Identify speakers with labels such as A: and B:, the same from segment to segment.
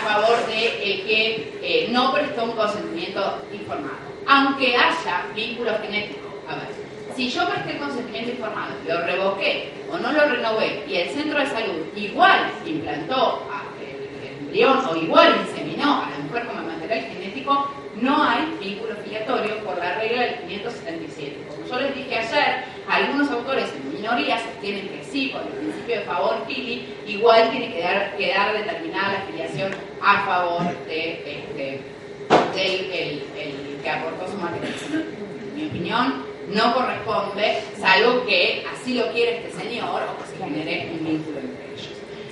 A: favor de el que no prestó un consentimiento informado, aunque haya vínculo genético. A ver, si yo presté consentimiento informado, lo revoqué o no lo renové y el centro de salud igual implantó el embrión o igual inseminó a la mujer con material genético, no hay vínculo filiatorio por la regla del 577. Como yo les dije ayer, algunos autores en minoría sostienen que sí, por el principio de favor Fili, igual tiene que quedar determinada la filiación a favor del que aportó su material. En mi opinión, no corresponde, salvo que así lo quiere este señor o que se genere un vínculo entre ellos.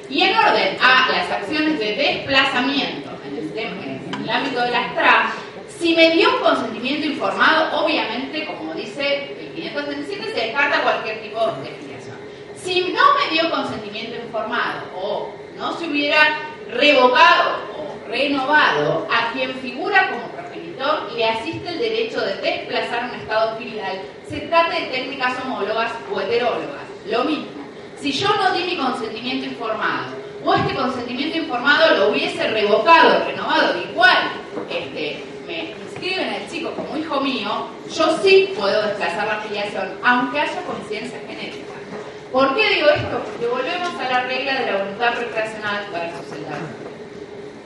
A: Y en orden a las acciones de desplazamiento en el ámbito de las TRA, si me dio un consentimiento informado, obviamente, como dice el 577, se descarta cualquier tipo de filiación. Si no me dio consentimiento informado o no se hubiera revocado o renovado, a quien figura como progenitor le asiste el derecho de desplazar un estado filial, se trate de técnicas homólogas o heterólogas. Lo mismo, si yo no di mi consentimiento informado o este consentimiento informado lo hubiese revocado, renovado, igual me inscriben al chico como hijo mío, yo sí puedo desplazar la filiación, aunque haya coincidencia genética. ¿Por qué digo esto? Porque volvemos a la regla de la voluntad procreacional versus el daño.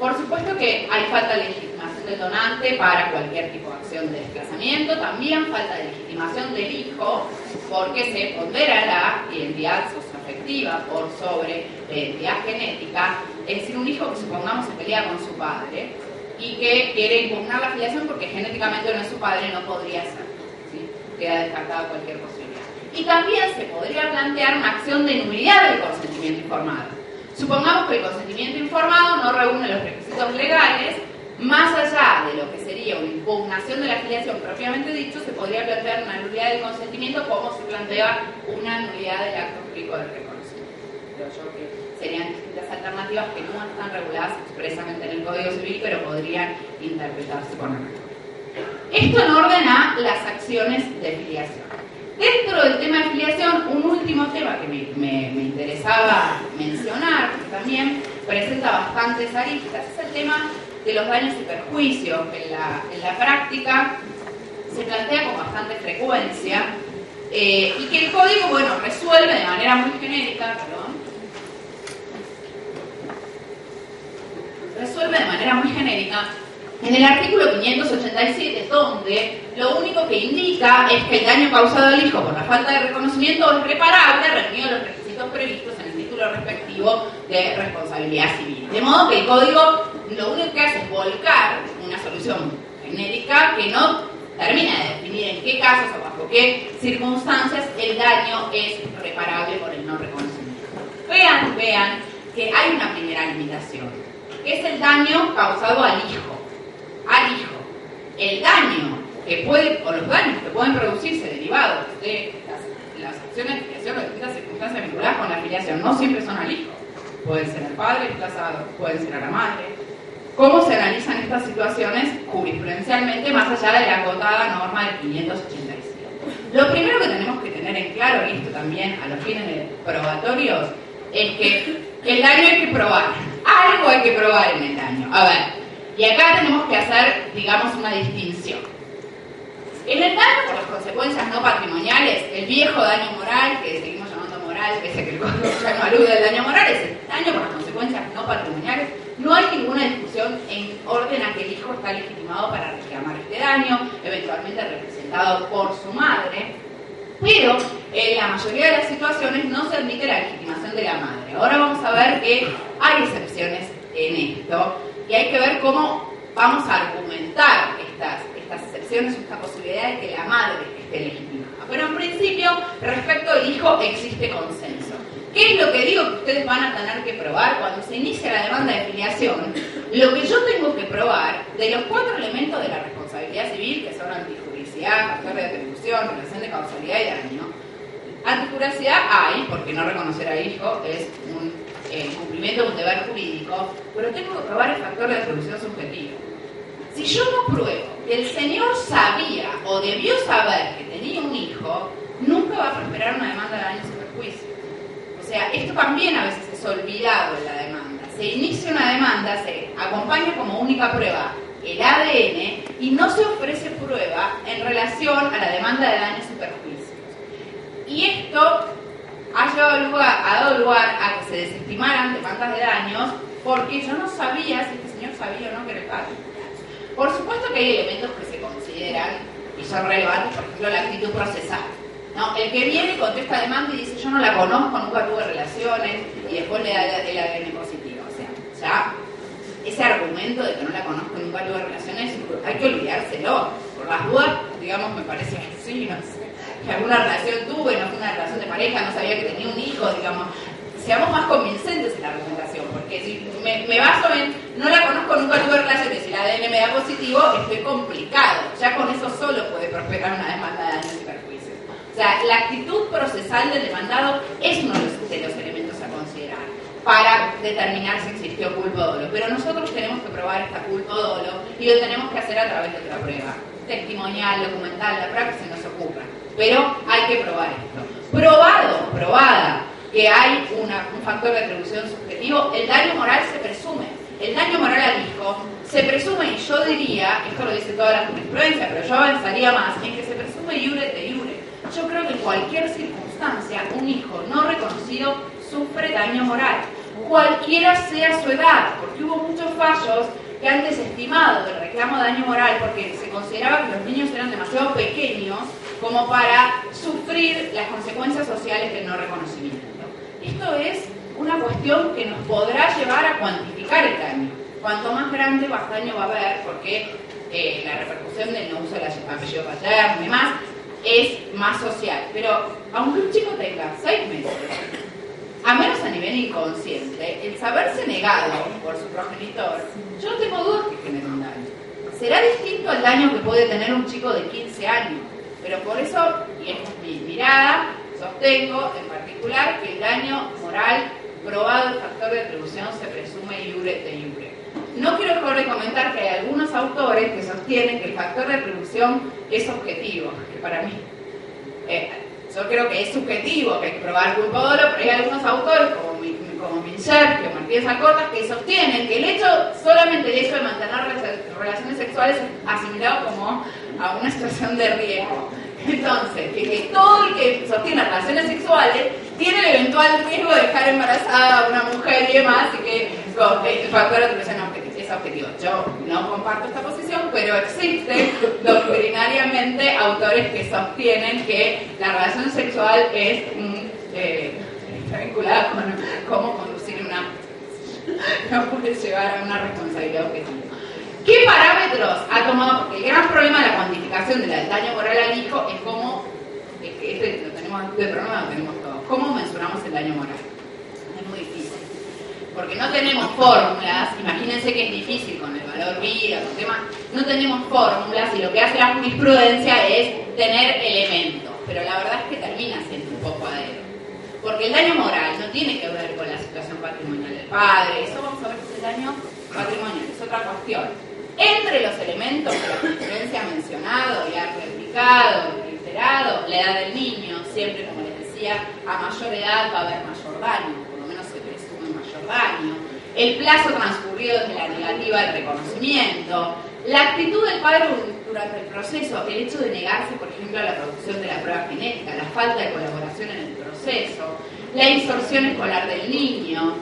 A: Por supuesto que hay falta de legitimación del donante para cualquier tipo de acción de desplazamiento, también falta de legitimación del hijo, porque se pondera la identidad socioafectiva por sobre la identidad genética. Es decir, un hijo que supongamos se pelea con su padre y que quiere impugnar la filiación porque genéticamente no es su padre, no podría ser, ¿sí? Queda descartada cualquier posibilidad. Y también se podría plantear una acción de nulidad del consentimiento informado. Supongamos que el consentimiento informado no reúne los requisitos legales, más allá de lo que sería una impugnación de la filiación propiamente dicho, se podría plantear una nulidad del consentimiento como se plantea una nulidad del acto jurídico del reconocimiento. Creo yo que serían distintas alternativas que no están reguladas expresamente en el Código Civil, pero podrían interpretarse con arreglo. Esto en orden a las acciones de filiación. Dentro del tema de filiación, un último tema que me interesaba mencionar, que también presenta bastantes aristas, es el tema de los daños y perjuicios, que en la práctica se plantea con bastante frecuencia, y que el Código, bueno, resuelve de manera muy genérica, en el artículo 587, donde lo único que indica es que el daño causado al hijo por la falta de reconocimiento es reparable, reunido los requisitos previstos en el título respectivo de responsabilidad civil. De modo que el Código lo único que hace es volcar una solución genérica que no termina de definir en qué casos o bajo qué circunstancias el daño es reparable por el no reconocimiento. Vean que hay una primera limitación, que es el daño causado al hijo. El daño que puede, o los daños que pueden producirse derivados de las acciones de filiación o de distintas circunstancias vinculadas con la filiación, no siempre son al hijo. Pueden ser al padre desplazado, pueden ser a la madre. ¿Cómo se analizan estas situaciones jurisprudencialmente más allá de la acotada norma del 587? Lo primero que tenemos que tener en claro, y esto también a los fines de probatorios, es que el daño hay que probar. Algo hay que probar en el daño. A ver, y acá tenemos que hacer, digamos, una distinción. En el daño por las consecuencias no patrimoniales, el viejo daño moral, que seguimos llamando moral, pese a que el Código ya no alude al daño moral, es el daño por las consecuencias no patrimoniales. No hay ninguna discusión en orden a que el hijo está legitimado para reclamar este daño, eventualmente representado por su madre, pero en la mayoría de las situaciones no se admite la legitimación de la madre. Ahora vamos a ver que hay excepciones en esto y hay que ver cómo vamos a argumentar estas excepciones, esta posibilidad de que la madre esté legitimada. Pero en principio, respecto al hijo, existe consenso. ¿Qué es lo que digo que ustedes van a tener que probar cuando se inicia la demanda de filiación? Lo que yo tengo que probar de los 4 elementos de la responsabilidad civil, que son antijuricidad, factor de atribución, relación de causalidad y daño. Antijuricidad hay, porque no reconocer al hijo es un cumplimiento de un deber jurídico, pero tengo que probar el factor de atribución subjetiva. Si yo no pruebo que el señor sabía o debió saber que tenía un hijo, nunca va a prosperar una demanda de daños y perjuicios. O sea, esto también a veces es olvidado en la demanda. Se inicia una demanda demanda se acompaña como única prueba el ADN y no se ofrece prueba en relación a la demanda de daños y perjuicios. Y esto ha dado lugar a que se desestimaran demandas de daños porque yo no sabía si este señor sabía o no que era el padre. Por supuesto que hay elementos que se consideran y son relevantes, por ejemplo la actitud procesal. ¿No? El que viene contesta demanda y dice yo no la conozco, nunca tuve relaciones y después le da el ADN positivo. O sea, ya ese argumento de que no la conozco, nunca tuve relaciones, hay que olvidárselo. Por las dudas, digamos, me parece que sí, no sé, que alguna relación tuve, no fue una relación de pareja, no sabía que tenía un hijo, digamos. Seamos más convincentes en la argumentación, porque si me baso en no la conozco, nunca tuve relaciones y el ADN me da positivo, estoy complicado. Ya con eso solo puede prosperar una demanda de daños y perjuicios. O sea, la actitud procesal del demandado es uno de los elementos a considerar para determinar si existió culpa o dolo. Pero nosotros tenemos que probar esta culpa o dolo y lo tenemos que hacer a través de otra prueba testimonial, documental, la prueba que se nos ocurra. Pero hay que probar esto. Probada que hay un factor de atribución subjetivo, el daño moral se presume. El daño moral al hijo se presume, y yo diría, esto lo dice toda la jurisprudencia, pero yo avanzaría más, en que se presume iure de iure. Yo creo que en cualquier circunstancia un hijo no reconocido sufre daño moral, cualquiera sea su edad, porque hubo muchos fallos que han desestimado el reclamo de daño moral porque se consideraba que los niños eran demasiado pequeños como para sufrir las consecuencias sociales del no reconocimiento. Esto es una cuestión que nos podrá llevar a cuantificar el daño. Cuanto más grande, más daño va a haber, porque la repercusión del no uso del apellido paterno y demás es más social. Pero aunque un chico tenga 6 meses, a menos a nivel inconsciente, el saberse negado por su progenitor, yo no tengo dudas que genera un daño. Será distinto al daño que puede tener un chico de 15 años, pero por eso, y esta es mi mirada, sostengo en particular que el daño moral probado el factor de atribución se presume iure de iure. No quiero dejar de comentar que hay algunos autores que sostienen que el factor de atribución es objetivo, que para mí, yo creo que es subjetivo, que hay que probar culpa o dolo, pero hay algunos autores como Mincher o Martínez Acosta que sostienen que solamente el hecho de mantener relaciones sexuales es asimilado como a una situación de riesgo. Entonces, que todo el que sostiene relaciones sexuales tiene el eventual riesgo de dejar embarazada a una mujer y demás, y que el factor de atribución es objetivo. Yo no comparto esta posición, pero existen doctrinariamente autores que sostienen que la relación sexual está vinculada con cómo conducir una... no puede llevar a una responsabilidad objetiva. ¿Qué parámetros ha tomado? Porque el gran problema de la cuantificación del daño moral al hijo es cómo, lo tenemos de problema, lo tenemos todos, cómo mensuramos el daño moral. Es muy difícil, porque no tenemos fórmulas. Imagínense que es difícil con el valor vida, con temas, no tenemos fórmulas, y lo que hace la jurisprudencia es tener elementos, pero la verdad es que termina siendo un poco adero, porque el daño moral no tiene que ver con la situación patrimonial del padre. Eso vamos a ver que es el daño patrimonial, es otra cuestión. Entre los elementos que la jurisprudencia ha mencionado y ha replicado, reiterado, la edad del niño, siempre, como les decía, a mayor edad va a haber mayor daño, por lo menos se presume mayor daño, el plazo transcurrido desde la negativa al reconocimiento, la actitud del padre durante el proceso, el hecho de negarse, por ejemplo, a la producción de la prueba genética, la falta de colaboración en el proceso, la inserción escolar del niño,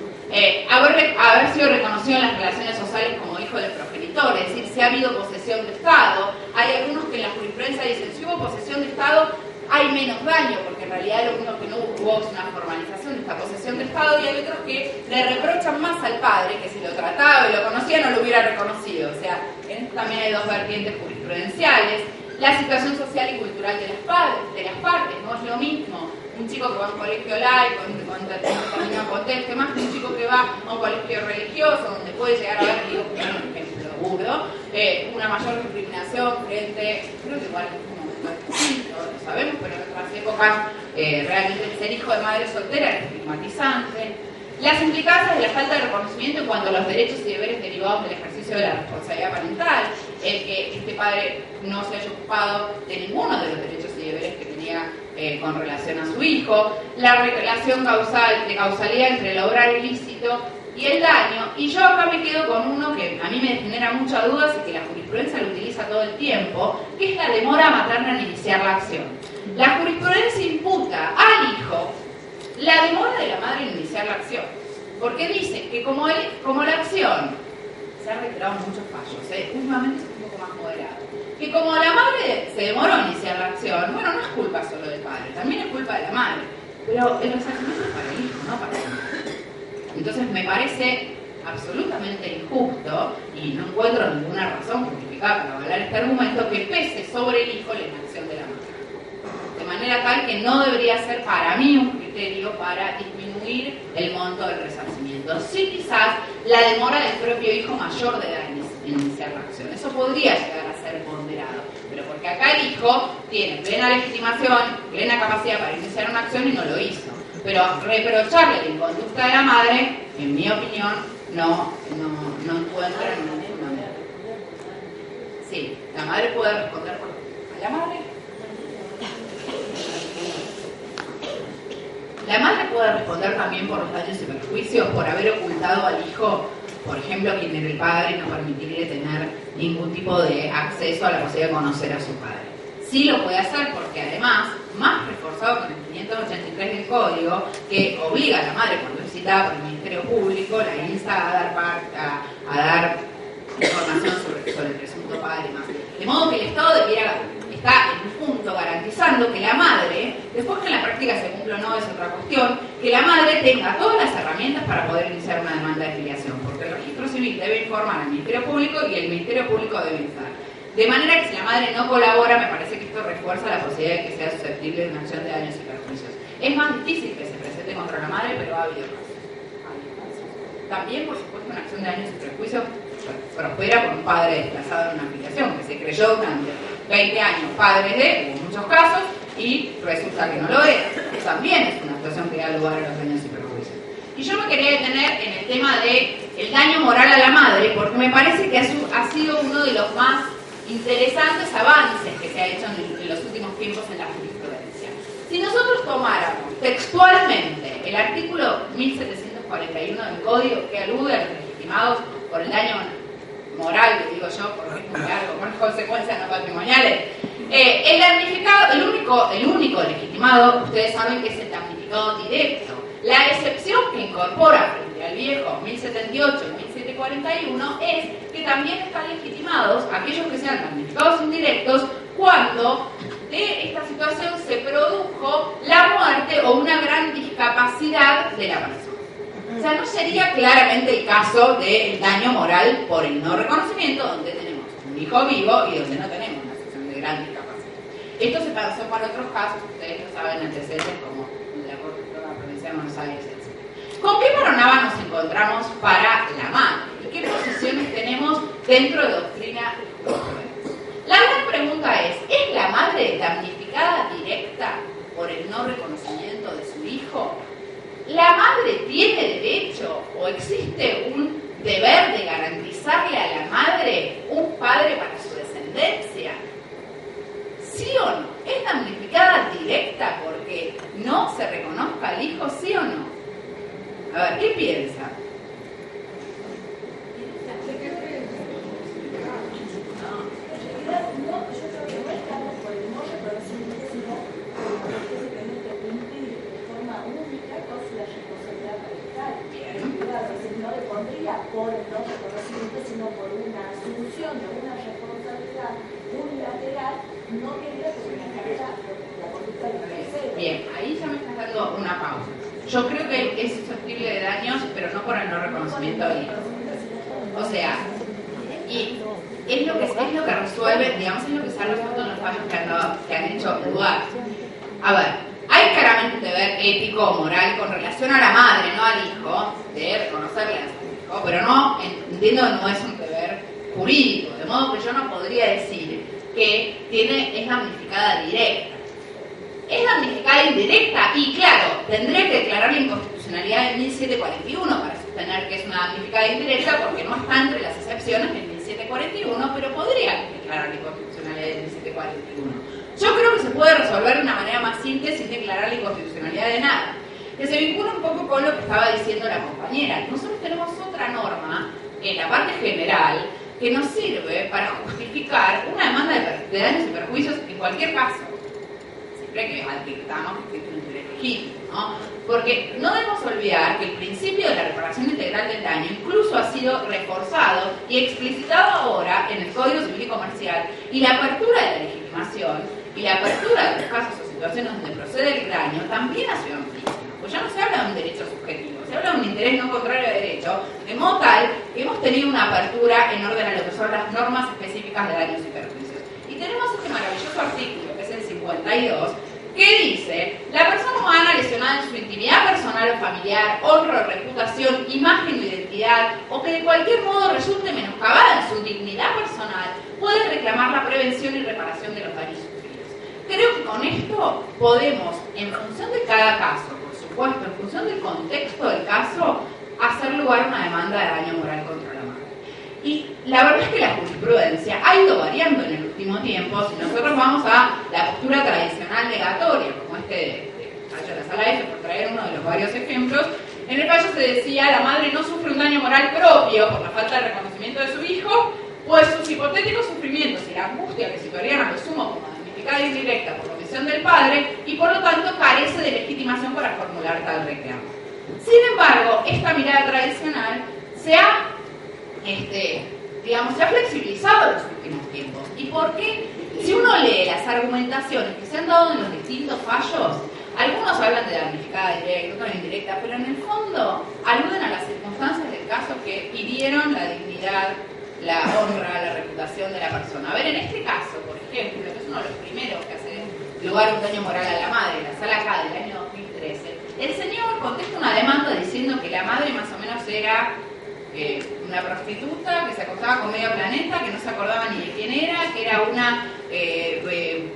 A: haber sido reconocido en las relaciones sociales como hijo del progenitor, es decir, si ha habido posesión de Estado. Hay algunos que en la jurisprudencia dicen, si hubo posesión de Estado, hay menos daño, porque en realidad lo único que no hubo es una formalización de esta posesión de Estado, y hay otros que le reprochan más al padre, que si lo trataba y lo conocía no lo hubiera reconocido. O sea, en esto también hay dos vertientes jurisprudenciales. La situación social y cultural de las partes, no es lo mismo un chico que va a un colegio laico, con determinado contexto, más que un chico que va a un colegio religioso, donde puede llegar a haber, digo, un ejemplo burdo, una mayor discriminación frente, creo que igual es un momento distinto, lo sabemos, pero en otras épocas realmente el ser hijo de madre soltera era estigmatizante. Las implicancias de la falta de reconocimiento en cuanto a los derechos y deberes derivados del ejercicio de la responsabilidad parental, el que este padre no se haya ocupado de ninguno de los derechos y deberes que tenía con relación a su hijo, la relación de causalidad entre el obrar ilícito y el daño, y yo acá me quedo con uno que a mí me genera muchas dudas y que la jurisprudencia lo utiliza todo el tiempo, que es la demora materna en iniciar la acción. La jurisprudencia imputa al hijo la demora de la madre en iniciar la acción, porque dice que como la acción, se han reiterado muchos fallos, últimamente es un poco más moderado, que como la madre se demoró en iniciar la acción, bueno, no es culpa solo del padre, también es culpa de la madre, pero el resarcimiento es para el hijo, no para la madre. Entonces me parece absolutamente injusto, y no encuentro ninguna razón justificada para avalar este argumento, que pese sobre el hijo la inacción de la madre. De manera tal que no debería ser para mí un criterio para disminuir el monto del resarcimiento. Sí, quizás la demora del propio hijo mayor de edad en iniciar la acción. Eso podría llegar a ser ponderado, pero porque acá el hijo tiene plena legitimación, plena capacidad para iniciar una acción y no lo hizo. Pero reprocharle la inconducta de la madre, en mi opinión, no encuentra ningún fundamento. Sí, la madre puede responder por... ¿A la madre? La madre puede responder también por los daños y perjuicios, por haber ocultado al hijo, por ejemplo, quien era el padre, y no permitirle tener ningún tipo de acceso a la posibilidad de conocer a su padre. Sí lo puede hacer porque además, más reforzado con el 583 del Código, que obliga a la madre, cuando es citada por el Ministerio Público, la insta a dar información sobre el presunto padre y más. De modo que el Estado está en un punto garantizando que la madre, después que en la práctica se cumple o no es otra cuestión, que la madre tenga todas las herramientas para poder iniciar una demanda de filiación, porque el registro civil debe informar al Ministerio Público y el Ministerio Público debe instar. De manera que si la madre no colabora, me parece que esto refuerza la posibilidad de que sea susceptible de una acción de daños y perjuicios. Es más difícil que se presente contra la madre, pero ha habido casos. También, por supuesto, una acción de daños y perjuicios prospera por un padre desplazado en una filiación, que se creyó durante 20 años padre de, hubo muchos casos, y resulta que no lo era. También es una situación que da lugar a los daños y perjuicios. Y yo me quería detener en el tema del daño moral a la madre, porque me parece que ha sido uno de los más interesantes avances que se ha hecho en los últimos tiempos en la jurisprudencia. Si nosotros tomáramos textualmente el artículo 1741 del Código, que alude a los legitimados por el daño moral, que digo yo, porque es muy largo, con consecuencias no patrimoniales, el damnificado, el único legitimado, ustedes saben que es el damnificado directo. La excepción que incorpora frente al viejo 1078 y 1741 es que también están legitimados aquellos que sean damnificados indirectos cuando de esta situación se produjo la muerte o una gran discapacidad de la persona. O sea, no sería claramente el caso del daño moral por el no reconocimiento, donde tenemos un hijo vivo y donde no tenemos una situación de gran discapacidad. Esto se pasó para otros casos, ustedes lo saben, antecedentes como la Corte Suprema Provincial de Buenos Aires, etc. ¿Con qué panorama nos encontramos para la madre? ¿Y qué posiciones tenemos dentro de doctrina jurisprudencia? La gran pregunta es la madre damnificada directa por el no reconocimiento de su hijo? ¿La madre tiene derecho o existe un deber de garantizarle a la madre un padre para su descendencia? ¿Sí o no? ¿Es damnificada directa porque no se reconozca al hijo, sí o no? A ver, ¿qué piensa?
B: Por el no reconocimiento, sino por una asunción de una responsabilidad unilateral no querida por una carga la conducta de tercero.
A: Bien, ahí ya me estás dando una pausa. Yo creo que es susceptible de daños, pero no por el no reconocimiento del hijo. O sea, y es lo que resuelve, digamos, es lo que se ha resuelto en los fallos que han hecho lugar. A ver, hay claramente un deber ético o moral con relación a la madre, no al hijo, de reconocerle a su hijo, pero no, entiendo que no es un deber jurídico, de modo que yo no podría decir que es damnificada directa. Es damnificada indirecta y claro, tendré que declarar la inconstitucionalidad del 1741 para sostener que es una damnificada indirecta porque no está entre las excepciones del 1741, pero podría declarar la inconstitucionalidad del 1741. Yo creo que se puede resolver de una manera más simple sin declarar la inconstitucionalidad de nada. que se vincula un poco con lo que estaba diciendo la compañera. Nosotros tenemos otra norma en la parte general que nos sirve para justificar una demanda de daños y perjuicios en cualquier caso, siempre que advirtamos que existe un interés legítimo, ¿no? Porque no debemos olvidar que el principio de la reparación integral del daño incluso ha sido reforzado y explicitado ahora en el Código Civil y Comercial, y la apertura de la legitimación y la apertura de los casos o situaciones donde procede el daño también ha sido amplísima. Pues ya no se habla de un derecho subjetivo, se habla de un interés no contrario de derecho, de modo tal que hemos tenido una apertura en orden a lo que son las normas específicas de daños y perjuicios. Y tenemos este maravilloso artículo, que es el 52, que dice: la persona humana lesionada en su intimidad personal o familiar, honra o reputación, imagen o identidad, o que de cualquier modo resulte menoscabada en su dignidad personal, puede reclamar la prevención y reparación de los daños sufridos. Creo que con esto podemos, en función de cada caso, por supuesto, en función del contexto del caso, hacer lugar a una demanda de daño moral contra la madre. Y la verdad es que la jurisprudencia ha ido variando en el último tiempo. Si nosotros vamos a la postura tradicional negatoria, como este fallo de la Sala F, por traer uno de los varios ejemplos, en el fallo se decía: la madre no sufre un daño moral propio por la falta de reconocimiento de su hijo, pues sus hipotéticos sufrimientos y la angustia que situarían a lo sumo como damnificada indirecta por omisión del padre, y por lo tanto carece de legitimación para formular tal reclamo. Sin embargo, esta mirada tradicional se ha se ha flexibilizado en los últimos tiempos. ¿Y por qué? Si uno lee las argumentaciones que se han dado en los distintos fallos, algunos hablan de damnificada directa, otros indirecta, pero en el fondo aluden a las circunstancias del caso que hirieron la dignidad, la honra, la reputación de la persona. A ver, en este caso, por ejemplo, que es uno de los primeros que hace lugar a un daño moral a la madre, la Sala K del año 2013, el señor contesta una demanda diciendo que la madre más o menos era una prostituta que se acostaba con medio planeta, que no se acordaba ni de quién era, que era una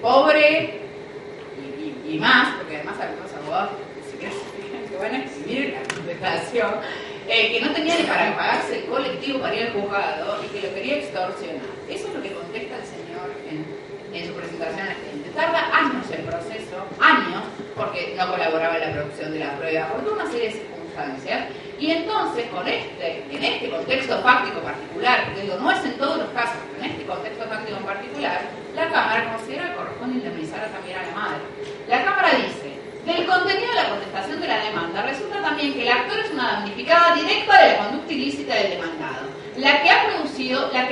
A: pobre y más, porque además algunos abogados que van a escribir la contestación, que no tenía ni para pagarse el colectivo para ir al juzgado y que lo quería extorsionar. Eso es lo que contesta el señor en su presentación al cliente. Tarda años el proceso, años, porque no colaboraba en la producción de la prueba, por toda una serie de circunstancias. Y entonces, en este contexto fáctico particular, porque digo, no es en todos los casos, pero en este contexto fáctico en particular, la Cámara considera que corresponde indemnizar también a la madre. La Cámara dice: del contenido de la contestación de la demanda resulta también que el actor es una damnificada directa de la conducta ilícita del demandado, la que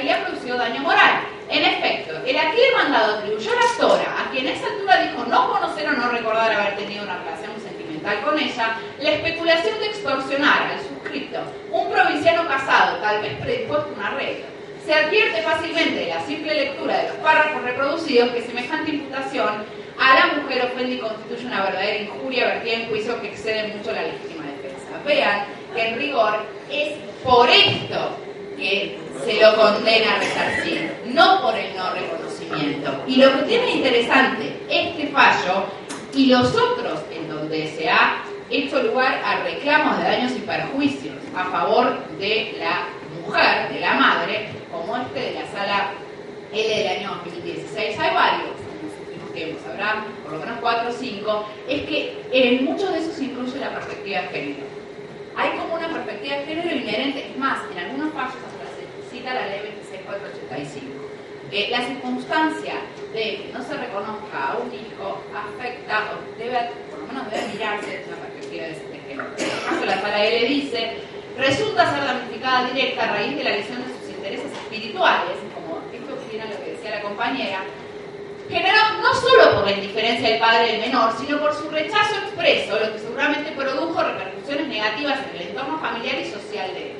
A: le ha producido daño moral. En efecto, el aquí demandado atribuyó a la actora, a quien a esa altura dijo no conocer o no recordar haber tenido una relación sentimental con ella, la especulación de extorsionar al suscripto, un provinciano casado, tal vez predispuesto a un arreglo. Se advierte fácilmente de la simple lectura de los párrafos reproducidos que semejante imputación a la mujer ofende y constituye una verdadera injuria vertida en juicio que excede mucho la legítima defensa. Vean que en rigor es por esto que se lo condena a resarcir, no por el no reconocimiento. Y lo que tiene interesante este fallo y los otros en donde se ha hecho lugar a reclamos de daños y perjuicios a favor de la mujer, de la madre, como este de la Sala L del año 2016, hay varios en los últimos tiempos, habrá por lo menos 4 o 5, es que en muchos de esos incluye la perspectiva de género. Hay como una perspectiva de género inherente, es más, en algunos fallos hasta se cita la ley 26485. La circunstancia de que no se reconozca a un hijo afecta, o por lo menos debe mirarse desde una perspectiva de género. En este caso, la Sala L dice: resulta ser damnificada directa a raíz de la lesión de sus intereses espirituales, como esto que viene a lo que decía la compañera, generado no solo por la indiferencia del padre del menor, sino por su rechazo expreso, lo que seguramente produjo repercusiones negativas en el entorno familiar y social de él.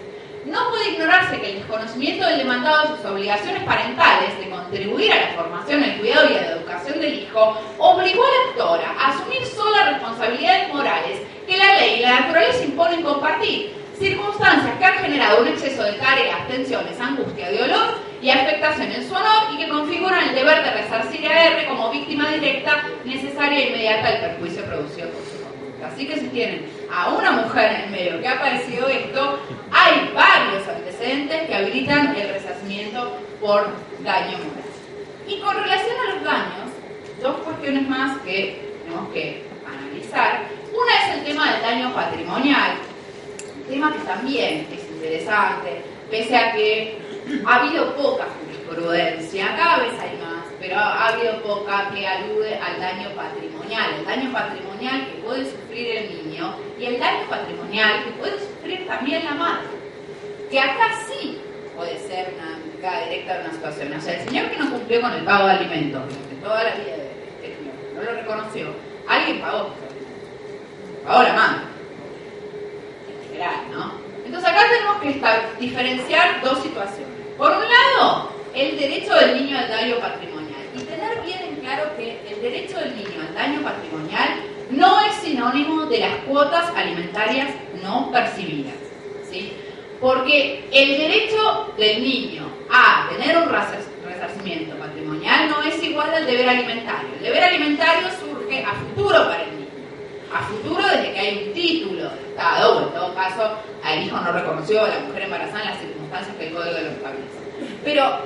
A: No puede ignorarse que el desconocimiento del demandado de sus obligaciones parentales de contribuir a la formación, el cuidado y a la educación del hijo obligó a la actora a asumir sola responsabilidades morales que la ley y la naturaleza imponen compartir, circunstancias que han generado un exceso de tareas, tensiones, angustia, dolor y afectación en su honor y que configuran el deber de resarcir a R como víctima directa, necesaria e inmediata del perjuicio producido por su conducta. Así que si tienen a una mujer en el medio que ha padecido esto, hay varios antecedentes que habilitan el resarcimiento por daño moral. Y con relación a los daños, dos cuestiones más que tenemos que analizar. Una es el tema del daño patrimonial, un tema que también es interesante, pese a que ha habido poca jurisprudencia, cada vez hay más, pero ha habido poca que alude al daño patrimonial, el daño patrimonial que puede sufrir el niño y el daño patrimonial que puede sufrir también la madre, que acá sí puede ser una implicada directa de una situación. O sea, el señor que no cumplió con el pago de alimentos de toda la vida de este señor, no lo reconoció, alguien pagó la madre, en general, ¿no? Entonces acá tenemos que diferenciar dos situaciones. Por un lado, el derecho del niño al daño patrimonial. Y tener bien en claro que el derecho del niño al daño patrimonial no es sinónimo de las cuotas alimentarias no percibidas, ¿sí? Porque el derecho del niño a tener un resarcimiento patrimonial no es igual al deber alimentario. El deber alimentario surge a futuro para el niño. A futuro desde que hay un título de Estado, o en todo caso, al hijo no reconoció a la mujer embarazada en las circunstancias que el Código lo establece. Pero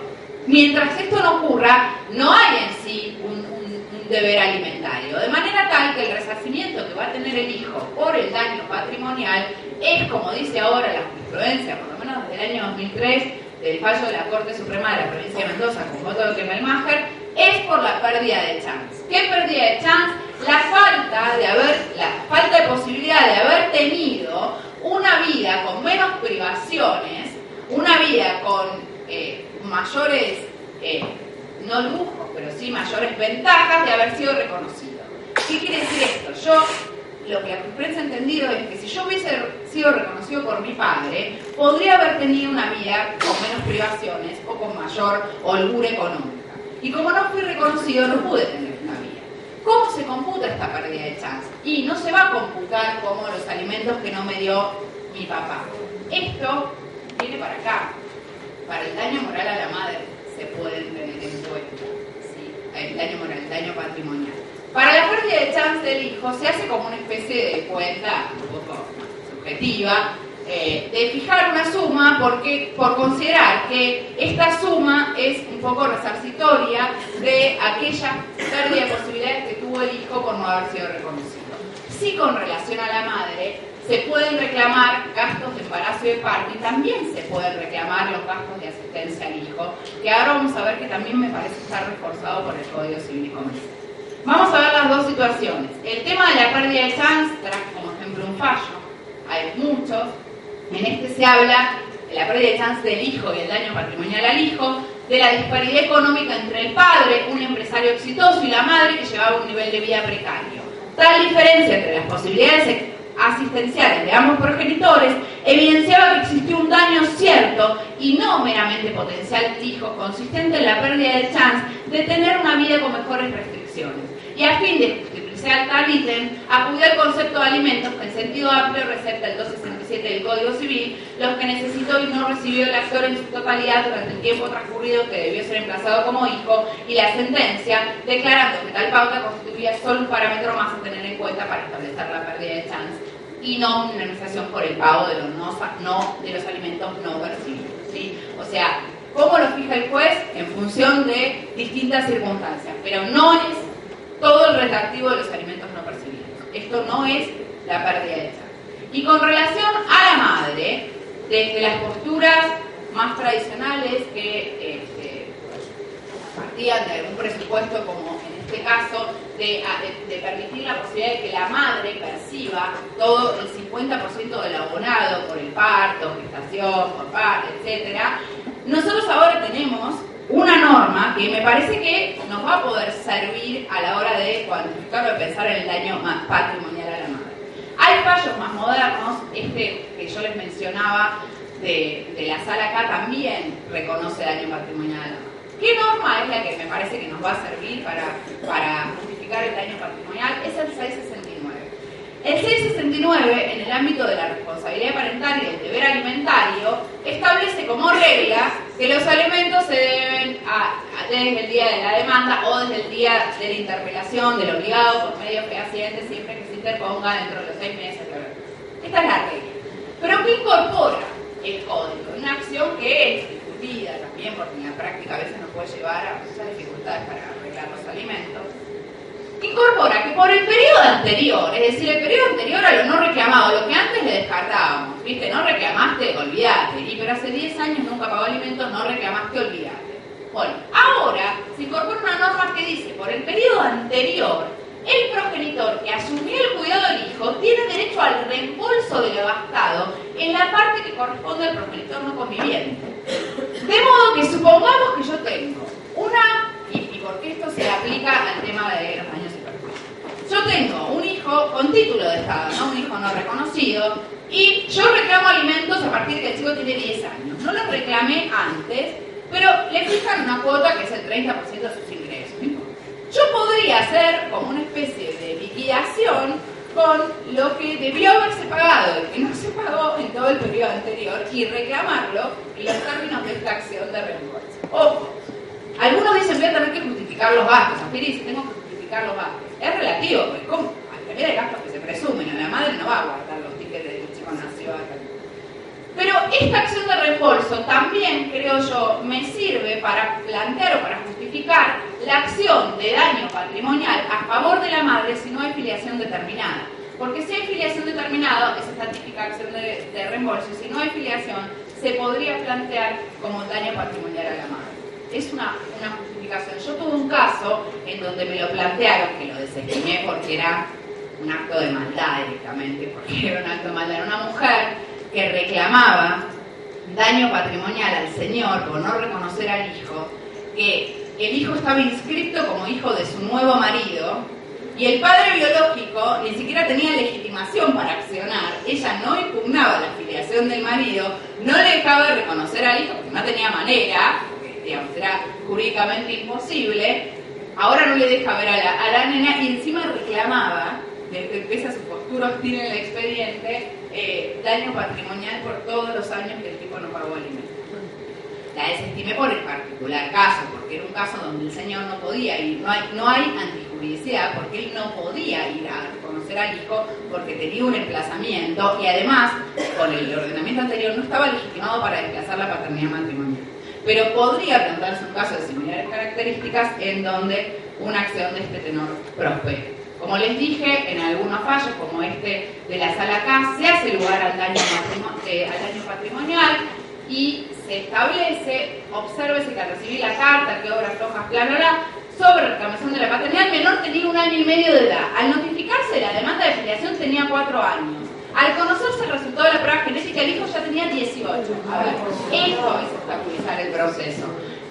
A: mientras esto no ocurra, no hay en sí un deber alimentario. De manera tal que el resarcimiento que va a tener el hijo por el daño patrimonial es, como dice ahora la jurisprudencia, por lo menos desde el año 2003, del fallo de la Corte Suprema de la provincia de Mendoza, con voto de Kemmelmacher, es por la pérdida de chance. ¿Qué pérdida de chance? La falta de posibilidad de haber tenido una vida con menos privaciones, una vida con mayores, no lujos, pero sí mayores ventajas de haber sido reconocido. ¿Qué quiere decir esto? Lo que la jurisprudencia ha entendido es que si yo hubiese sido reconocido por mi padre, podría haber tenido una vida con menos privaciones o con mayor holgura económica. Y como no fui reconocido, no pude tener una vida. ¿Cómo se computa esta pérdida de chance? Y no se va a computar como los alimentos que no me dio mi papá. Esto viene para acá. Para el daño moral a la madre se pueden tener en cuenta, ¿sí? El daño moral, el daño patrimonial. Para la pérdida de chance del hijo se hace como una especie de cuenta un poco subjetiva, de fijar una suma por considerar que esta suma es un poco resarcitoria de aquella pérdida de posibilidades que tuvo el hijo por no haber sido reconocido. Sí, con relación a la madre, se pueden reclamar gastos de embarazo y de parto y también se pueden reclamar los gastos de asistencia al hijo, que ahora vamos a ver que también me parece estar reforzado por el Código Civil y Comercial. Vamos a ver las dos situaciones. El tema de la pérdida de chance, traje como ejemplo un fallo, hay muchos. En este se habla de la pérdida de chance del hijo y el daño patrimonial al hijo, de la disparidad económica entre el padre, un empresario exitoso, y la madre que llevaba un nivel de vida precario. Tal diferencia entre las posibilidades asistenciales de ambos progenitores evidenciaba que existió un daño cierto y no meramente potencial del hijo, consistente en la pérdida de chance de tener una vida con mejores restricciones. Y a fin de justificar tal ítem, acudió al concepto de alimentos que en sentido amplio receta el 267 del Código Civil, los que necesitó y no recibió el actor en su totalidad durante el tiempo transcurrido que debió ser emplazado como hijo, y la sentencia, declarando que tal pauta constituía solo un parámetro más a tener en cuenta para establecer la pérdida de chance y no una indemnización por el pago de los alimentos no percibidos, ¿sí? O sea, ¿cómo lo fija el juez? En función de distintas circunstancias, pero no es todo el retractivo de los alimentos no percibidos. Esto no es la pérdida de chance. Y con relación a la madre, desde las posturas más tradicionales que partían de un presupuesto como en este caso de permitir la posibilidad de que la madre perciba todo el 50% del abonado por el parto, gestación, por parto, etc. Nosotros ahora tenemos una norma que me parece que nos va a poder servir a la hora de cuantificar o de pensar en el daño patrimonial a la madre. Hay fallos más modernos, que yo les mencionaba de la sala acá también reconoce daño patrimonial a la madre. ¿Qué norma es la que me parece que nos va a servir para justificar el daño patrimonial? Es el 669. El 669, en el ámbito de la responsabilidad parental y del deber alimentario, establece como regla que los alimentos se deben desde el día de la demanda o desde el día de la interpelación del obligado por medio fehaciente, siempre que se interponga dentro de los 6 meses. Esta es la regla. Pero ¿qué incorpora el código? Una acción que es discutida también, porque en la práctica a veces nos puede llevar a muchas dificultades para arreglar los alimentos. incorpora que por el periodo anterior, es decir, el periodo anterior a lo no reclamado, lo que antes le descartábamos, ¿viste? No reclamaste, olvídate, y pero hace 10 años nunca pagó alimentos, no reclamaste, olvídate. Bueno, ahora se incorpora una norma que dice, por el periodo anterior, el progenitor que asumió el cuidado del hijo tiene derecho al reembolso de lo gastado en la parte que corresponde al progenitor no conviviente. De modo que supongamos que yo tengo una, y porque esto se aplica al tema de los daños y perjuicios. Yo tengo un hijo con título de Estado, ¿no? Un hijo no reconocido, y yo reclamo alimentos a partir de que el chico tiene 10 años. No lo reclamé antes, pero le fijan una cuota que es el 30% de sus ingresos. Yo podría hacer como una especie de liquidación con lo que debió haberse pagado y que no se pagó en todo el periodo anterior y reclamarlo en los términos de esta acción de reembolso. Ojo, algunos dicen voy a tener que justificar los gastos. Aspiri dice tengo que justificar los gastos. Es relativo, porque como hay cantidad de gastos que se presumen, a la madre no va a guardar los tickets de que el chico nació acá. Pero esta acción de reembolso también, creo yo, me sirve para plantear o para justificar la acción de daño patrimonial a favor de la madre si no hay filiación determinada. Porque si hay filiación determinada, es esta típica acción de reembolso, y si no hay filiación, se podría plantear como daño patrimonial a la madre. Es una justificación. Yo tuve un caso en donde me lo plantearon, que lo desestimé porque era un acto de maldad directamente, porque era un acto de maldad. Era una mujer que reclamaba daño patrimonial al señor por no reconocer al hijo, que el hijo estaba inscrito como hijo de su nuevo marido y el padre biológico ni siquiera tenía legitimación para accionar. Ella no impugnaba la filiación del marido, no le dejaba de reconocer al hijo porque no tenía manera, porque digamos, era jurídicamente imposible. Ahora no le deja ver a la nena y encima reclamaba, pese a su postura hostil en el expediente, daño patrimonial por todos los años que el tipo no pagó alimentos. La desestimé por el particular caso, porque era un caso donde el señor no podía ir, no hay antijuridicidad, porque él no podía ir a reconocer al hijo porque tenía un emplazamiento y además, con el ordenamiento anterior, no estaba legitimado para desplazar la paternidad matrimonial. Pero podría plantearse un caso de similares características en donde una acción de este tenor prospere. Como les dije, en algunos fallos, como este de la Sala K, se hace lugar al daño patrimonial y se establece, obsérvese que al recibir la carta, que obras flojas, bla, bla, bla, sobre reclamación de la paternidad, el menor tenía 1 año y medio de edad. Al notificarse la demanda de filiación tenía 4 años. Al conocerse el resultado de la prueba genética, el hijo ya tenía 18. A ver, esto es obstaculizar el proceso.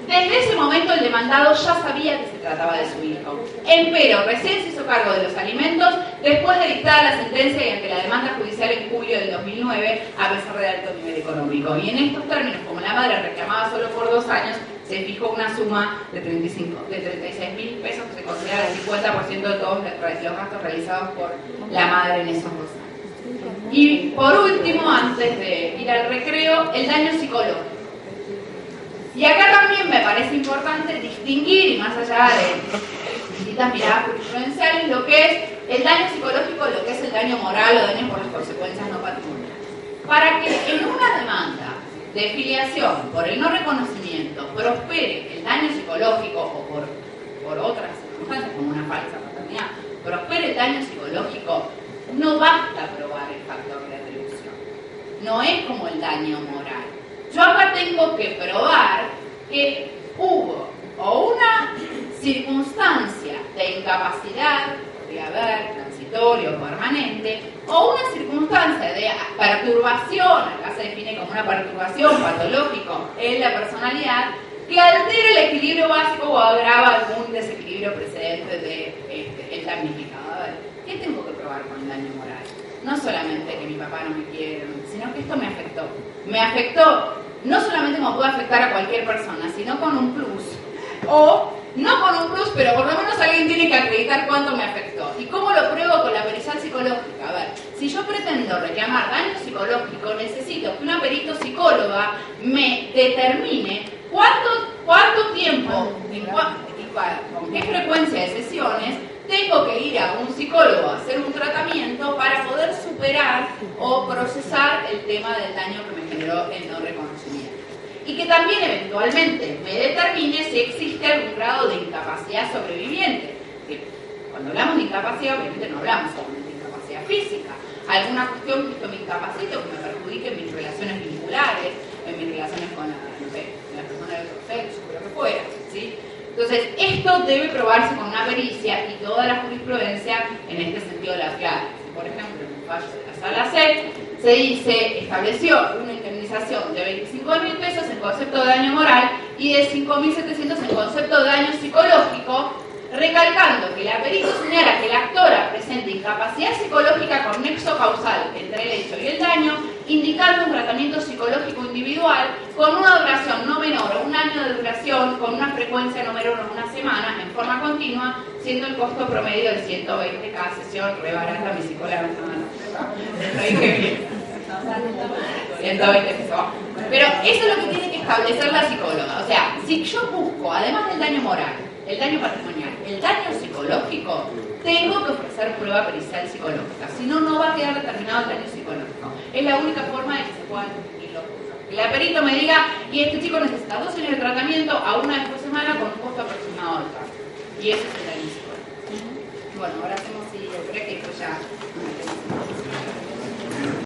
A: Desde ese momento el demandado ya sabía que se trataba de su hijo. Empero recién se hizo cargo de los alimentos después de dictada la sentencia y ante la demanda judicial en julio del 2009, a pesar de alto nivel económico. Y en estos términos, como la madre reclamaba solo por 2 años, se fijó una suma de 36.000 pesos, que se considera el 50% de todos los gastos realizados por la madre en esos 2 años. Y por último, antes de ir al recreo, el daño psicológico. Y acá también me parece importante distinguir, y más allá de distintas miradas jurisprudenciales, lo que es el daño psicológico, lo que es el daño moral o daño por las consecuencias no patrimoniales. Para que en una demanda de filiación por el no reconocimiento prospere el daño psicológico o por otras circunstancias, como una falsa paternidad, prospere el daño psicológico, no basta probar el factor de atribución. No es como el daño moral. Yo acá tengo que probar que hubo o una circunstancia de incapacidad, podría haber transitorio o permanente, o una circunstancia de perturbación, acá se define como una perturbación patológico en la personalidad, que altera el equilibrio básico o agrava algún desequilibrio precedente del damnificado. A ver, ¿qué tengo que probar con el daño moral? No solamente que mi papá no me quiere, sino que esto me afectó. Me afectó, no solamente como puede afectar a cualquier persona, sino con un plus. O, no con un plus, pero por lo menos alguien tiene que acreditar cuánto me afectó. ¿Y cómo lo pruebo con la pericial psicológica? A ver, si yo pretendo reclamar daño psicológico, necesito que una perito psicóloga me determine cuánto tiempo, con qué frecuencia de sesiones, tengo que ir a un psicólogo a hacer un tratamiento para poder superar o procesar el tema del daño que me generó el no reconocimiento. Y que también eventualmente me determine si existe algún grado de incapacidad sobreviviente. Que Cuando hablamos de incapacidad, obviamente no hablamos solamente de incapacidad física. Alguna cuestión que esto me incapacite o que me perjudique en mis relaciones vinculares, en mis relaciones con la, no sé, la persona de otro sexo, o lo que fuera, ¿sí? Entonces, esto debe probarse con una pericia y toda la jurisprudencia en este sentido la aclara. Por ejemplo, en un fallo de la Sala C se dice, estableció una indemnización de 25.000 pesos en concepto de daño moral y de 5.700 en concepto de daño psicológico, recalcando que la pericia señala que la actora presenta incapacidad psicológica con nexo causal entre el hecho y el daño, indicando un tratamiento psicológico individual con una duración no menor a 1 año de duración, con una frecuencia no menor a 1 semana, en forma continua, siendo el costo promedio de 120 cada sesión. Re barata mi psicóloga. Lo dije bien. 120 pesos. Pero eso es lo que tiene que establecer la psicóloga. O sea, si yo busco, además del daño moral, el daño patrimonial, el daño psicológico, tengo que ofrecer prueba pericial psicológica. Si no, no va a quedar determinado el daño psicológico. Es la única forma de que se puedan discutir los cursos. Que la perito me diga, y este chico necesita 2 años de tratamiento a 1 vez por semana con un costo aproximado del caso. Y ese es el daño psicológico. Bueno, ahora hacemos si